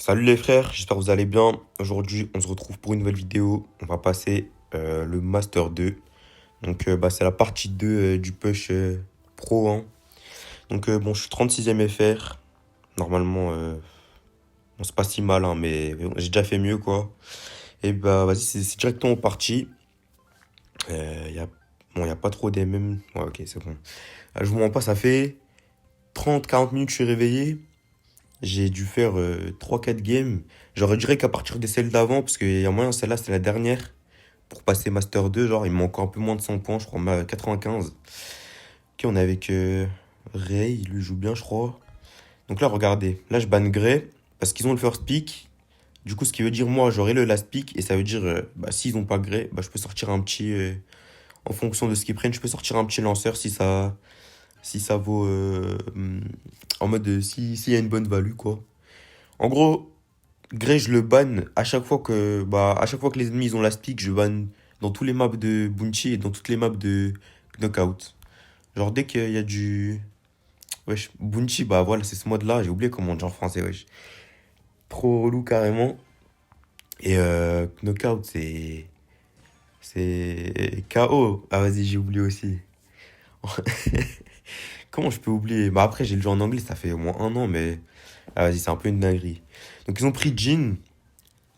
Salut les frères, j'espère que vous allez bien. Aujourd'hui, on se retrouve pour une nouvelle vidéo. On va passer le Master 2. Donc, c'est la partie 2 du push pro, hein. Donc, je suis 36e FR. Normalement, on c'est pas si mal, hein, mais bon, j'ai déjà fait mieux, quoi. Et bah, vas-y, c'est directement parti. Y a, bon, y a pas trop des mêmes. Ouais, ok, c'est bon. Je vous mens pas, ça fait 30-40 minutes que je suis réveillé. J'ai dû faire 3-4 games. J'aurais dirais qu'à partir des celles d'avant, parce qu'il y a moyen, celle-là, c'est la dernière. Pour passer Master 2, genre, il me manque encore un peu moins de 100 points, je crois, 95. Ok, on est avec Ray, il lui joue bien, je crois. Donc là, regardez, là, je banne Gray, parce qu'ils ont le first pick. Du coup, ce qui veut dire, moi, j'aurai le last pick, et ça veut dire, bah, s'ils ont pas Gray, bah, je peux sortir un petit, en fonction de ce qu'ils prennent, je peux sortir un petit lanceur si ça vaut, en mode, s'il y a une bonne value, quoi. En gros, Grey, je le banne à chaque fois que les ennemis ils ont la pick, je banne dans tous les maps de Bounty et dans toutes les maps de Knockout. Genre dès qu'il y a du. Wesh, Bounty, bah voilà, c'est ce mode-là, j'ai oublié comment on dit en français, wesh. Trop relou carrément. Et Knockout, c'est. C'est KO. Ah vas-y, j'ai oublié aussi. Comment je peux oublier? Bah après, j'ai le jeu en anglais, ça fait au moins un an, mais. Ah vas-y, c'est un peu une dinguerie. Donc ils ont pris Jin.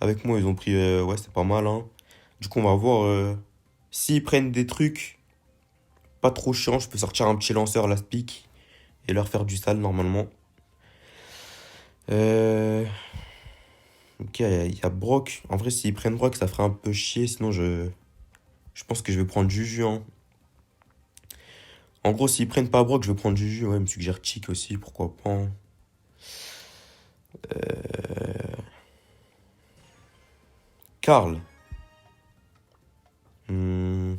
Avec moi, ils ont pris. Ouais, c'est pas mal, hein. Du coup, on va voir. S'ils prennent des trucs pas trop chiants, je peux sortir un petit lanceur last pick et leur faire du sale normalement. Euh... Ok, il y a Brock. En vrai, s'ils prennent Brock, ça ferait un peu chier. Sinon, je pense que je vais prendre Juju, hein. En gros, s'ils prennent pas Brock, je vais prendre Juju. Ouais, il me suggère Chic aussi, pourquoi pas, hein. Karl. Hmm,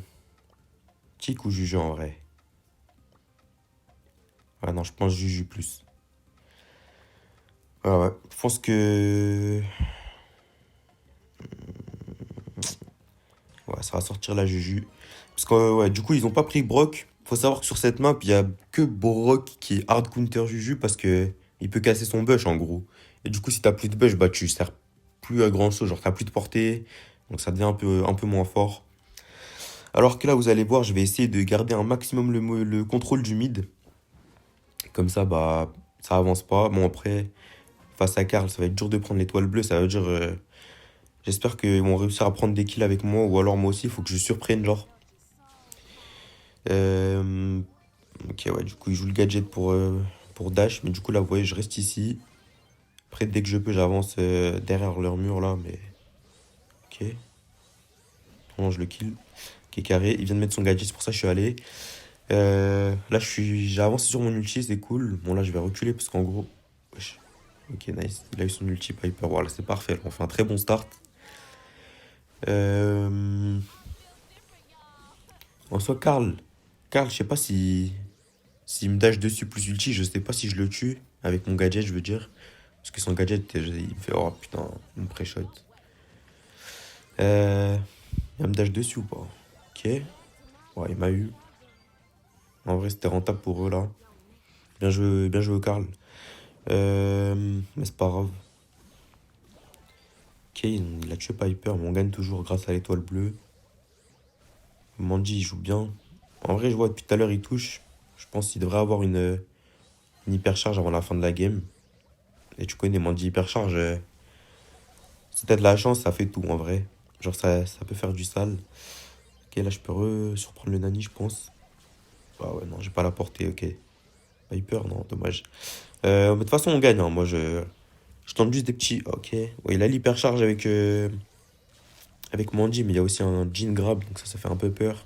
Chic ou Juju en vrai? Ouais, non, je pense Juju plus. Ouais, ouais. Je pense que. Ouais, ça va sortir la Juju. Parce que, ouais, du coup, ils ont pas pris Brock. Faut savoir que sur cette map, il y a que Brock qui est hard counter Juju parce que il peut casser son bush en gros. Et du coup, si t'as plus de bush, bah tu sers plus à grand chose. Genre, t'as plus de portée. Donc ça devient un peu moins fort. Alors que là, vous allez voir, je vais essayer de garder un maximum le contrôle du mid. Comme ça, bah, ça avance pas. Bon, après, face à Karl, ça va être dur de prendre l'étoile bleue. Ça veut dire. J'espère qu'ils vont réussir à prendre des kills avec moi. Ou alors moi aussi, il faut que je surprenne, genre. Euh, Ok, ouais, du coup, il joue le gadget pour Dash. Mais du coup, là, vous voyez, je reste ici. Après, dès que je peux, j'avance derrière leur mur, là. Mais, ok. Non, je le kill. Ok, carré. Il vient de mettre son gadget, c'est pour ça que je suis allé. Là, j'ai avancé sur mon ulti, c'est cool. Bon, là, je vais reculer parce qu'en gros. Wesh. Ok, nice. Il a eu son ulti Piper. Voilà, c'est parfait. Là, on fait un très bon start. Euh... En soi, Karl, je sais pas si. S'il me dash dessus plus ulti, je sais pas si je le tue. Avec mon gadget, je veux dire. Parce que son gadget, il me fait. Oh putain, il me pré-shot. Il va me dash dessus ou pas? Ok. Ouais, il m'a eu. En vrai, c'était rentable pour eux là. Bien joué au Karl. Mais c'est pas grave. Ok, il a tué Piper, mais on gagne toujours grâce à l'étoile bleue. Mandy, il joue bien. En vrai, je vois depuis tout à l'heure, il touche. Je pense qu'il devrait avoir une hypercharge avant la fin de la game. Et tu connais, Mandy hypercharge. Si t'as de la chance, ça fait tout en vrai. Genre, ça peut faire du sale. Ok, là, je peux surprendre le Nani, je pense. Ah ouais, non, j'ai pas la portée, ok. Piper, non, dommage. Mais de toute façon, on gagne, hein. Moi, je tente juste des petits. Ok. Ouais, il a l'hypercharge avec Mandy, mais il y a aussi un Jean grab, donc ça fait un peu peur.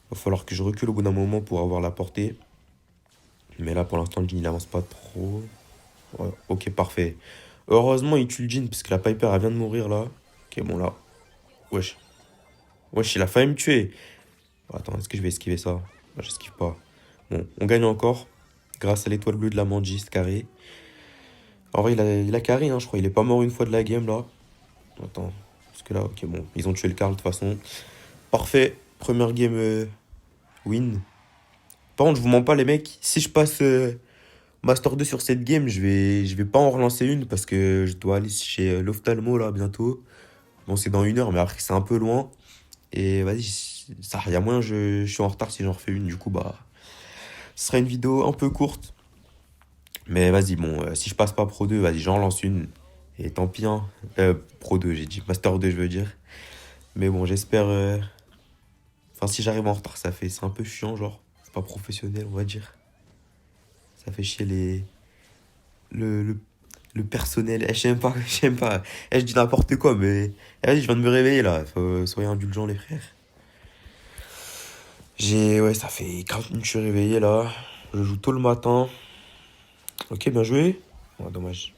Va falloir que je recule au bout d'un moment pour avoir la portée. Mais là, pour l'instant, le Jean, il avance pas trop. Ouais, ok, parfait. Heureusement, il tue le Jean, parce que la Piper, elle vient de mourir, là. Ok, bon, là. Wesh. Wesh, il a failli me tuer. Attends, est-ce que je vais esquiver ça? Non, j'esquive pas. Bon, on gagne encore. Grâce à l'étoile bleue de la Mandy, c'est carré. En vrai, il a carré, hein, je crois. Il est pas mort une fois de la game, là. Attends. Parce que là, ok, bon. Ils ont tué le Karl, de toute façon. Parfait. Première game win. Par contre, je vous mens pas, les mecs. Si je passe Master 2 sur cette game, je vais pas en relancer une parce que je dois aller chez l'ophtalmo là bientôt. Bon, c'est dans 1 heure, mais après, c'est un peu loin. Et vas-y, ça, y a moyen, je suis en retard si j'en refais une. Du coup, bah, ce sera une vidéo un peu courte. Mais vas-y, bon, si je passe pas Pro 2, vas-y, j'en lance une. Et tant pis, hein. Pro 2, j'ai dit Master 2, je veux dire. Mais bon, j'espère. Enfin, si j'arrive en retard, c'est un peu chiant, genre. C'est pas professionnel, on va dire. Ça fait chier le, le, le personnel. Je sais même pas, je sais même pas. Je dis n'importe quoi, mais. Vas-y, je viens de me réveiller là. Soyez indulgents, les frères. Ouais, ça fait 40 minutes que je suis réveillé là. Je joue tôt le matin. Ok, bien joué. Oh, dommage.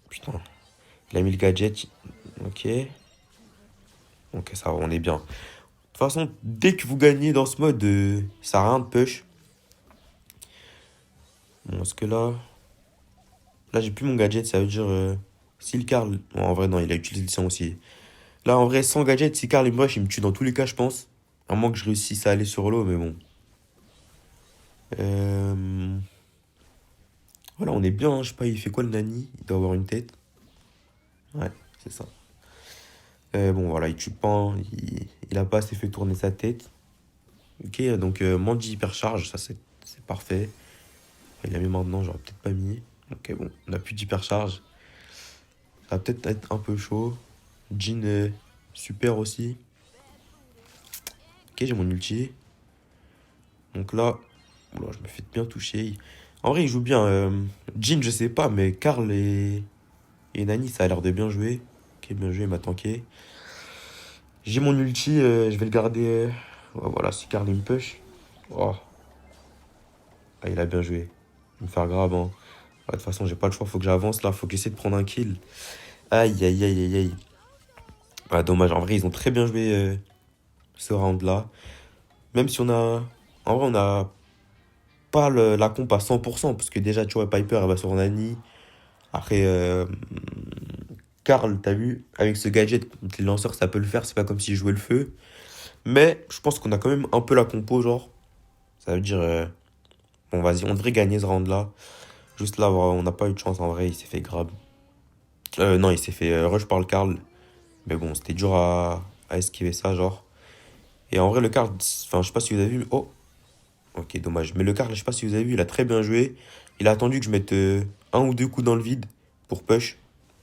Putain. Il a mis le gadget. Ok. Ok, ça va, on est bien. De toute façon, dès que vous gagnez dans ce mode, ça sert à rien de push. Bon, est-ce que là. Là, j'ai plus mon gadget, ça veut dire. Si le Karl. Bon, en vrai, non, il a utilisé le sien aussi. Là, en vrai, sans gadget, si Karl il me rush, il me tue dans tous les cas, je pense. À moins que je réussisse à aller sur l'eau, mais bon. Euh... Voilà, on est bien, hein. Je sais pas, il fait quoi le Nani? Il doit avoir une tête. Ouais, c'est ça. Bon, voilà, il tue pas, hein. Il a pas assez fait tourner sa tête. Ok, donc Mandy hypercharge, ça c'est parfait. Il a mis maintenant, j'aurais peut-être pas mis. Ok, bon, on a plus d'hypercharge. Ça va peut-être être un peu chaud. Jin, super aussi. Ok, j'ai mon ulti. Donc là, oula, je me fais bien toucher. En vrai, il joue bien. Jin, je sais pas, mais Karl et Nani, ça a l'air de bien jouer. Ok, bien joué, il m'a tanké. J'ai mon ulti, je vais le garder. Ouais, voilà, si Karl il me push. Oh, ah, il a bien joué. Il va me faire grave, hein. Ouais, de toute façon, j'ai pas le choix, faut que j'avance là, faut que j'essaie de prendre un kill. Aïe, aïe, aïe, aïe, aïe. Ah, dommage, en vrai, ils ont très bien joué ce round-là. Même si on a. En vrai, on a pas la comp à 100%, parce que déjà, tu vois, Piper, elle va sur Nani. Après, Karl, t'as vu, avec ce gadget contre les lanceurs, ça peut le faire, c'est pas comme s'il jouait le feu. Mais je pense qu'on a quand même un peu la compo, genre. Ça veut dire. Bon, vas-y, on devrait gagner ce round-là. Juste là, on n'a pas eu de chance en vrai, il s'est fait grab. Non, il s'est fait rush par le Karl. Mais bon, c'était dur à esquiver ça, genre. Et en vrai, le Karl, enfin, je sais pas si vous avez vu. Oh, ok, dommage. Mais le Karl, je sais pas si vous avez vu, il a très bien joué. Il a attendu que je mette un ou deux coups dans le vide pour push.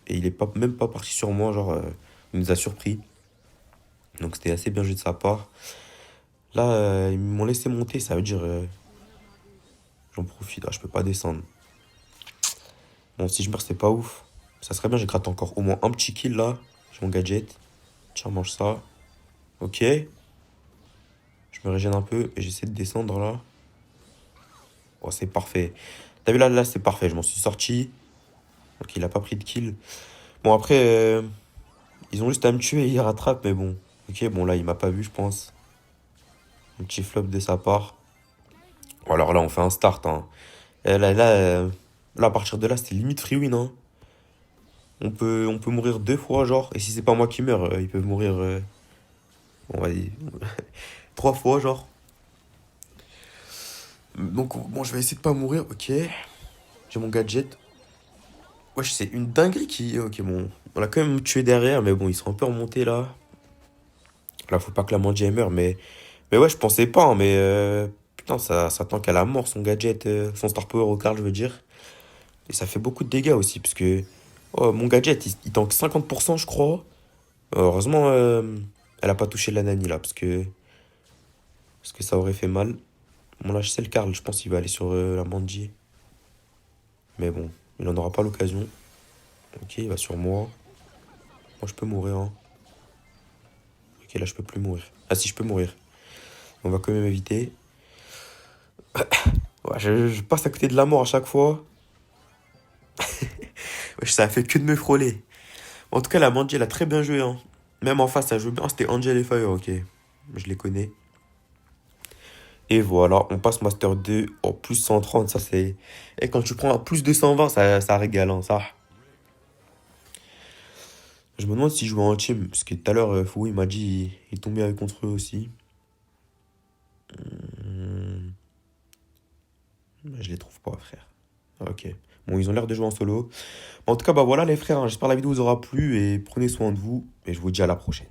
Et il est pas, même pas parti sur moi, genre, il nous a surpris. Donc c'était assez bien joué de sa part. Là, ils m'ont laissé monter, ça veut dire. J'en profite, ah, je peux pas descendre. Bon, si je meurs, c'est pas ouf. Ça serait bien, j'ai gratte encore au moins un petit kill là. J'ai mon gadget. Tiens, mange ça. Ok. Je me régène un peu et j'essaie de descendre là. Oh, c'est parfait. T'as vu là, c'est parfait. Je m'en suis sorti. Donc il a pas pris de kill. Bon, après, ils ont juste à me tuer et ils rattrapent, mais bon. Ok, bon, là, il m'a pas vu, je pense. Un petit flop de sa part. Bon, alors là, on fait un start, hein. Là, à partir de là, c'était limite free win, hein. On peut mourir 2 fois, genre. Et si c'est pas moi qui meurs, ils peuvent mourir. Bon, vas-y. 3 fois, genre. Donc, bon, je vais essayer de pas mourir, ok. J'ai mon gadget. Wesh, c'est une dinguerie qui. Ok, bon. On l'a quand même tué derrière, mais bon, ils sont un peu remontés là. Là, faut pas que la Mandy meure, mais ouais, je pensais pas, hein, mais. Putain, ça tank à la mort son gadget, son star power au quart, je veux dire. Et ça fait beaucoup de dégâts aussi, parce que. Oh, mon gadget, il tank 50%, je crois. Heureusement, elle a pas touché la Nani là, parce que ça aurait fait mal. Bon, là, je sais le Karl, je pense qu'il va aller sur la Mandy. Mais bon, il en aura pas l'occasion. Ok, il va sur moi. Moi, je peux mourir, hein. Ok, là, je peux plus mourir. Ah, si, je peux mourir. On va quand même éviter. Ouais, je passe à côté de la mort à chaque fois. Ouais, ça a fait que de me frôler. En tout cas, la Mandy, elle a très bien joué, hein. Même en face, ça joue bien. C'était Angel et Fire, ok. Je les connais. Et voilà, on passe Master 2 en plus 130, ça c'est. Et quand tu prends un plus 220, ça régale, hein, ça. Je me demande s'ils jouent en team, parce que tout à l'heure, Fou, il m'a dit il tombait avec contre eux aussi. Je les trouve pas, frère. Ok. Bon, ils ont l'air de jouer en solo. En tout cas, bah voilà les frères, hein, j'espère que la vidéo vous aura plu et prenez soin de vous et je vous dis à la prochaine.